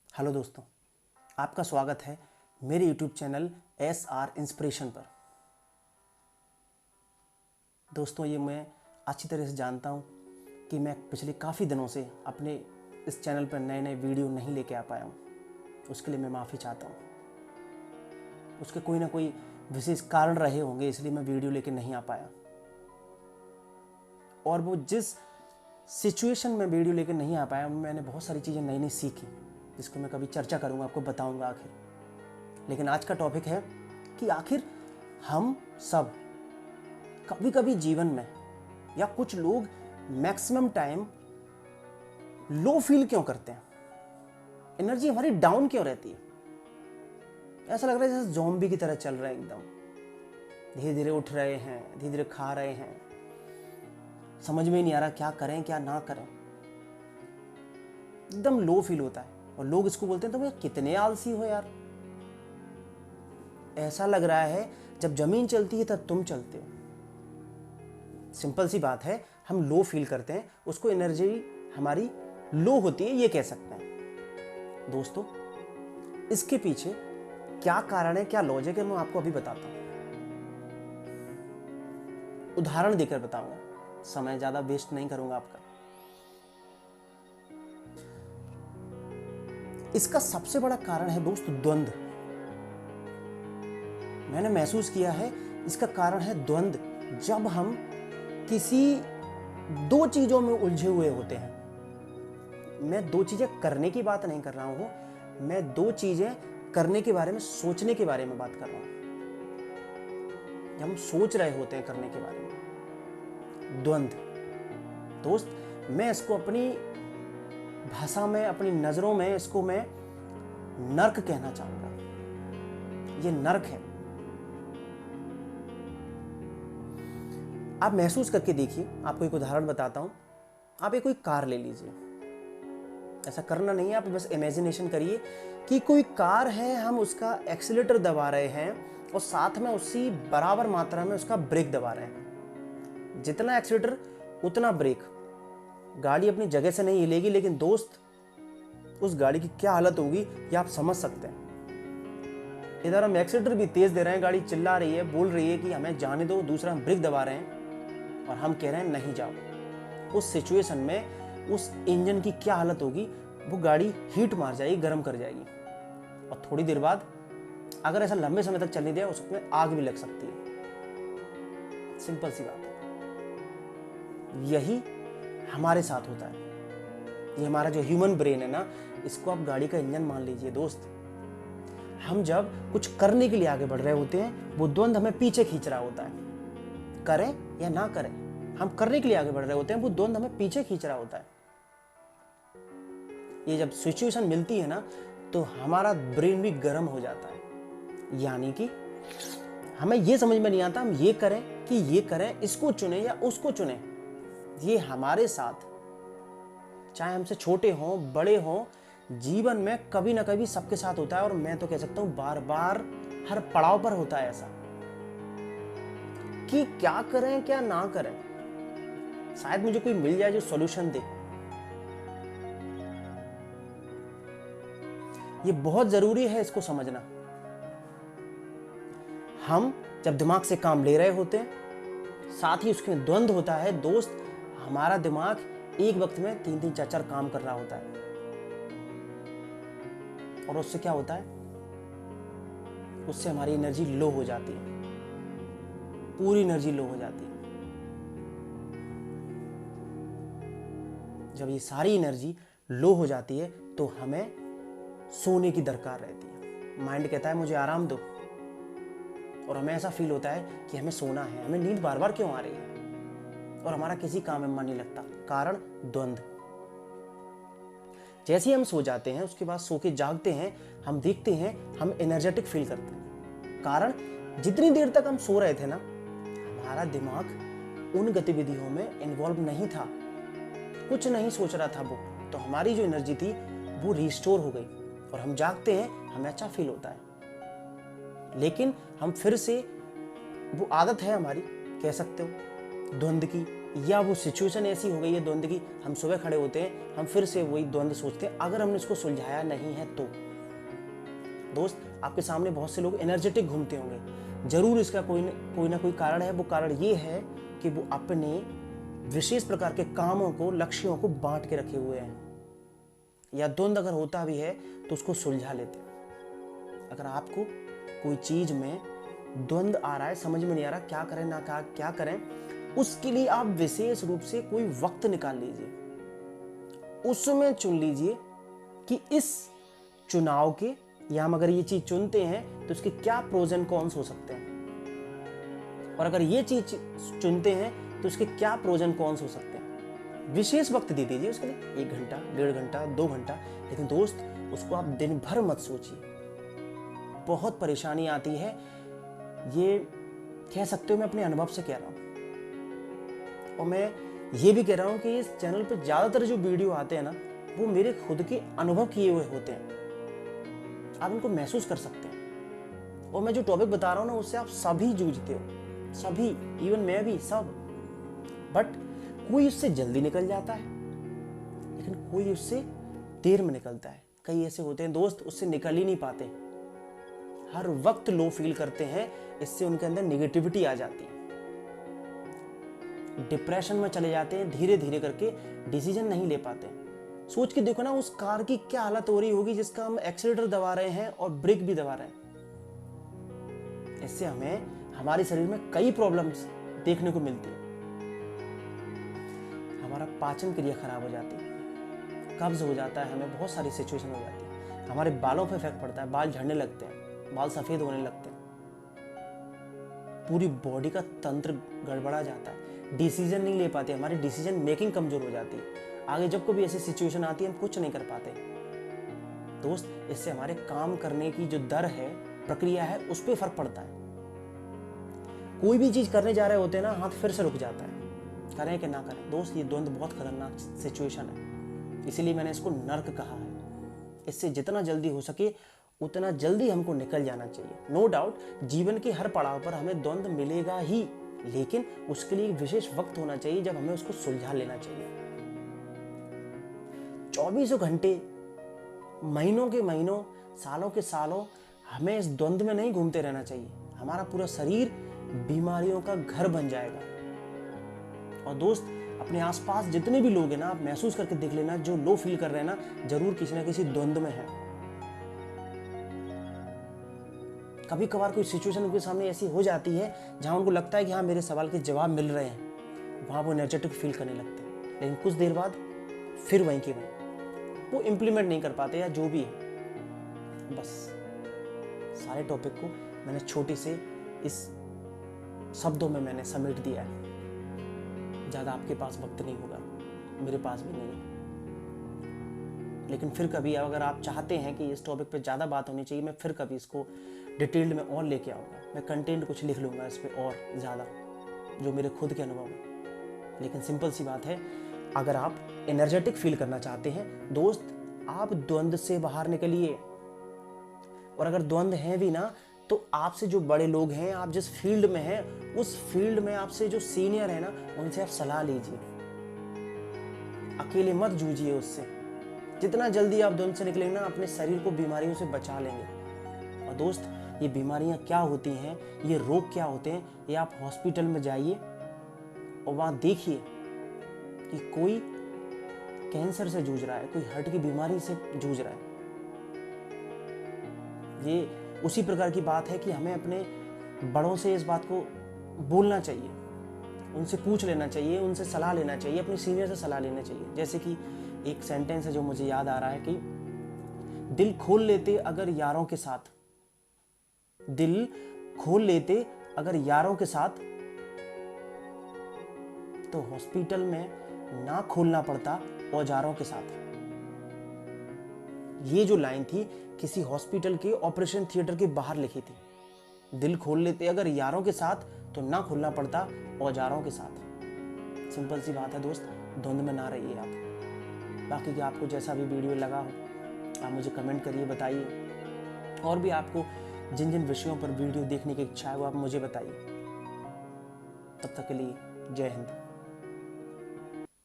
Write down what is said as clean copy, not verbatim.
Hello दोस्तों, आपका स्वागत है मेरे यूट्यूब चैनल SR इंस्पिरेशन पर। दोस्तों, ये मैं अच्छी तरह से जानता हूँ कि मैं पिछले काफ़ी दिनों से अपने इस चैनल पर नए नए वीडियो नहीं लेके आ पाया हूँ। उसके लिए मैं माफ़ी चाहता हूँ। उसके कोई ना कोई विशेष कारण रहे होंगे, इसलिए मैं वीडियो लेके नहीं आ पाया। और वो जिस सिचुएशन में वीडियो लेके नहीं आ पाया, मैंने बहुत सारी चीज़ें नई नई सीखी, जिसको मैं कभी चर्चा करूँगा, आपको बताऊँगा आखिर। लेकिन आज का टॉपिक है कि आखिर हम सब कभी कभी जीवन में या कुछ लोग मैक्सिमम टाइम लो फील क्यों करते हैं, एनर्जी हमारी डाउन क्यों रहती है। ऐसा लग रहा है जैसे ज़ॉम्बी की तरह चल रहे हैं, एकदम धीरे धीरे उठ रहे हैं, धीरे धीरे खा रहे हैं, समझ में ही नहीं आ रहा क्या करें क्या ना करें, एकदम लो फील होता है। और लोग इसको बोलते हैं, तुम यार कितने आलसी हो यार। ऐसा लग रहा है जब जमीन चलती है तब तुम चलते हो। सिंपल सी बात है, हम लो फील करते हैं, उसको एनर्जी हमारी लो होती है, ये कह सकते हैं। दोस्तों, इसके पीछे क्या कारण है, क्या लॉजिक है, मैं आपको अभी बताता हूं। उदाहरण देकर बताऊंगा, समय ज्यादा वेस्ट नहीं करूंगा आपका। इसका सबसे बड़ा कारण है दोस्त द्वंद्व। मैंने महसूस किया है इसका कारण है द्वंद्व। जब हम किसी दो चीजों में उलझे हुए होते हैं, मैं दो चीजें करने की बात नहीं कर रहा हूं, मैं दो चीजें करने के बारे में, सोचने के बारे में बात कर रहा हूं। जब हम सोच रहे होते हैं करने के बारे में, द्वंद्व। दोस्त, मैं इसको अपनी भाषा में, अपनी नजरों में, इसको मैं नर्क कहना चाहूंगा। ये नर्क है। आप महसूस करके देखिए, आपको एक उदाहरण बताता हूं। आप एक कोई कार ले लीजिए। ऐसा करना नहीं है, आप बस इमेजिनेशन करिए कि कोई कार है, हम उसका एक्सीलेटर दबा रहे हैं और साथ में उसी बराबर मात्रा में उसका ब्रेक दबा रहे हैं। जितना एक्सीलेटर उतना ब्रेक। गाड़ी अपनी जगह से नहीं हिलेगी, लेकिन दोस्त, उस गाड़ी की क्या हालत होगी ये आप समझ सकते हैं। इधर हम एक्सीलेटर भी तेज दे रहे हैं, गाड़ी चिल्ला रही है, बोल रही है कि हमें जाने दो, दूसरा हम ब्रेक दबा रहे हैं और हम कह रहे हैं नहीं जाओ। उस सिचुएशन में उस इंजन की क्या हालत होगी, वो गाड़ी हीट मार जाएगी, गर्म कर जाएगी, और थोड़ी देर बाद अगर ऐसा लंबे समय तक चलने दिया, उसमें आग भी लग सकती है। सिंपल सी बात है। यही हमारे साथ होता है। ये हमारा जो ह्यूमन ब्रेन है ना, इसको आप गाड़ी का इंजन मान लीजिए दोस्त। हम जब कुछ करने के लिए आगे बढ़ रहे होते हैं, वो द्वंद्व हमें पीछे खींच रहा होता है। करें या ना करें, हम करने के लिए आगे बढ़ रहे होते हैं, वो द्वंद्व हमें पीछे खींच रहा होता है। ये जब सिचुएशन मिलती है ना, तो हमारा ब्रेन भी गर्म हो जाता है। यानी कि हमें ये समझ में नहीं आता हम ये करें कि ये करें, इसको चुने या उसको चुने। ये हमारे साथ, चाहे हमसे छोटे हों बड़े हों, जीवन में कभी ना कभी सबके साथ होता है। और मैं तो कह सकता हूं बार बार, हर पड़ाव पर होता है ऐसा, कि क्या करें क्या ना करें। शायद मुझे कोई मिल जाए जो सॉल्यूशन दे। ये बहुत जरूरी है इसको समझना। हम जब दिमाग से काम ले रहे होते हैं, साथ ही उसके द्वंद्व होता है दोस्त। हमारा दिमाग एक वक्त में 3-3 4-4 काम कर रहा होता है, और उससे क्या होता है, उससे हमारी एनर्जी लो हो जाती है, पूरी एनर्जी लो हो जाती है। जब ये सारी एनर्जी लो हो जाती है, तो हमें सोने की दरकार रहती है। माइंड कहता है मुझे आराम दो, और हमें ऐसा फील होता है कि हमें सोना है। हमें नींद बार बार क्यों आ रही है, और हमारा किसी काम में मन नहीं लगता। कारण द्वंद्व। जैसे ही हम सो जाते हैं, उसके बाद सो के जागते हैं, हम देखते हैं हम एनर्जेटिक फील करते हैं। कारण जितनी देर तक हम सो रहे थे ना, हमारा दिमाग उन गतिविधियों में इन्वॉल्व नहीं था, कुछ नहीं सोच रहा था वो, तो हमारी जो एनर्जी थी वो रिस्टोर हो गई, और हम जागते हैं, हमें अच्छा फील होता है। लेकिन हम फिर से, वो आदत है हमारी, कह सकते हो द्वंद्व की, या वो सिचुएशन ऐसी हो गई है द्वंद की, हम सुबह खड़े होते हैं, हम फिर से वही द्वंद सोचते हैं, अगर हमने इसको सुलझाया नहीं है तो। दोस्त, आपके सामने बहुत से लोग एनर्जेटिक घूमते होंगे, जरूर इसका कोई ना कोई कारण है। वो कारण ये है कि वो अपने विशेष प्रकार के कामों को, लक्ष्यों को बांट के रखे हुए हैं, या द्वंद अगर होता भी है तो उसको सुलझा लेते हैं। अगर आपको कोई चीज में द्वंद आ रहा है, समझ में नहीं आ रहा क्या करें ना क्या करें, उसके लिए आप विशेष रूप से कोई वक्त निकाल लीजिए, उसमें चुन लीजिए कि इस चुनाव के, या हम अगर ये चीज चुनते हैं तो इसके क्या प्रोज एंड कॉन्स हो सकते हैं, और अगर ये चीज चुनते हैं तो इसके क्या प्रोज एंड कॉन्स हो सकते हैं। विशेष वक्त दे दीजिए उसके लिए, 1 घंटा, 1.5 घंटा, 2 घंटा, लेकिन दोस्त उसको आप दिन भर मत सोचिए। बहुत परेशानी आती है, ये कह सकते हो मैं अपने अनुभव से कह रहा हूं, और मैं ये भी कह रहा हूं कि इस चैनल पे ज्यादातर जो वीडियो आते हैं ना, वो मेरे खुद के अनुभव किए हुए होते हैं, आप इनको महसूस कर सकते हैं। और मैं जो टॉपिक बता रहा हूं ना, उससे आप सभी जूझते हो, सभी, इवन मैं भी, सब। बट कोई उससे जल्दी निकल जाता है, लेकिन कोई उससे देर में निकलता है। कई ऐसे होते हैं दोस्त, उससे निकल ही नहीं पाते, हर वक्त लो फील करते हैं, इससे उनके अंदर निगेटिविटी आ जाती है, डिप्रेशन में चले जाते हैं, धीरे धीरे करके डिसीजन नहीं ले पाते। सोच के देखो ना, उस कार की क्या हालत हो रही होगी जिसका हम एक्सीलरेटर दबा रहे हैं और ब्रेक भी दबा रहे हैं। इससे हमें हमारे शरीर में कई प्रॉब्लम्स देखने को मिलती है। हमारा पाचन क्रिया खराब हो जाती है, कब्ज हो जाता है, हमें बहुत सारी सिचुएशन हो जाती है, हमारे बालों पे इफेक्ट पड़ता है, बाल झड़ने लगते हैं, बाल सफेद होने लगते हैं, पूरी बॉडी का तंत्र गड़बड़ा जाता है, डिसीजन नहीं ले पाते, हमारी डिसीजन मेकिंग कमजोर हो जाती है। आगे जब कभी ऐसी सिचुएशन आती है, हम कुछ नहीं कर पाते। दोस्त, इससे हमारे काम करने की जो दर है, प्रक्रिया है, उस पर फर्क पड़ता है। कोई भी चीज करने जा रहे होते हैं ना, हाथ फिर से रुक जाता है, करें कि ना करें। दोस्त, ये द्वंद बहुत खतरनाक सिचुएशन है, इसीलिए मैंने इसको नर्क कहा है। इससे जितना जल्दी हो सके उतना जल्दी हमको निकल जाना चाहिए। नो डाउट, जीवन के हर पड़ाव पर हमें द्वंद मिलेगा ही, लेकिन उसके लिए विशेष वक्त होना चाहिए जब हमें उसको सुलझा लेना चाहिए। 24 घंटे, महीनों के महीनों, सालों के सालों हमें इस द्वंद में नहीं घूमते रहना चाहिए। हमारा पूरा शरीर बीमारियों का घर बन जाएगा। और दोस्त, अपने आसपास जितने भी लोग हैं ना, आप महसूस करके देख लेना, जो लो फील कर रहे हैं ना, जरूर किसी ना किसी द्वंद में है। कभी कभार कोई सिचुएशन उनके सामने ऐसी हो जाती है जहां उनको लगता है कि हाँ, मेरे सवाल के जवाब मिल रहे हैं, वहां वो एनर्जेटिक फील करने लगते हैं, लेकिन कुछ देर बाद फिर वहीं के वहीं वो इम्प्लीमेंट नहीं कर पाते, या जो भी है। बस सारे टॉपिक को मैंने छोटे से इस शब्दों में मैंने समेट दिया है। ज़्यादा आपके पास वक्त नहीं होगा, मेरे पास भी नहीं है, लेकिन फिर कभी अगर आप चाहते हैं कि इस टॉपिक पे ज़्यादा बात होनी चाहिए, मैं फिर कभी इसको डिटेल्ड में और लेके आऊँगा। मैं कंटेंट कुछ लिख लूँगा इस पर और ज़्यादा, जो मेरे खुद के अनुभव हैं। लेकिन सिंपल सी बात है, अगर आप एनर्जेटिक फील करना चाहते हैं दोस्त, आप द्वंद से बाहर निकलिए। और अगर द्वंद है भी ना, तो आपसे जो बड़े लोग हैं, आप जिस फील्ड में हैं, उस फील्ड में आपसे जो सीनियर है ना, उनसे आप सलाह लीजिए। अकेले मत जूझिए उससे। जितना जल्दी आप द्वंद से निकलेंगे ना, अपने शरीर को बीमारियों से बचा लेंगे। और दोस्त, ये बीमारियां क्या होती हैं, ये रोग क्या होते हैं, ये आप हॉस्पिटल में जाइए और वहां देखिए कि कोई कैंसर से जूझ रहा है, कोई हार्ट की बीमारी से जूझ रहा है। ये उसी प्रकार की बात है कि हमें अपने बड़ों से इस बात को बोलना चाहिए, उनसे पूछ लेना चाहिए, उनसे सलाह लेना चाहिए, अपने सीनियर से सलाह लेना चाहिए। जैसे कि एक सेंटेंस है जो मुझे याद आ रहा है कि दिल खोल लेते अगर यारों के साथ, दिल खोल लेते अगर यारों के साथ, तो हॉस्पिटल में ना खोलना पड़ता औजारों के साथ। ये जो लाइन थी किसी हॉस्पिटल के ऑपरेशन थिएटर के बाहर लिखी थी। दिल खोल लेते अगर यारों के साथ, तो ना खोलना पड़ता औजारों के साथ। सिंपल सी बात है दोस्त, द्वंद में ना रहिए आप। बाकी कि आपको जैसा भी वीडियो लगा हो, आप मुझे कमेंट करिए, बताइए। और भी आपको जिन जिन विषयों पर वीडियो देखने की इच्छा है, वो आप मुझे बताइए। तब तक के लिए जय हिंद।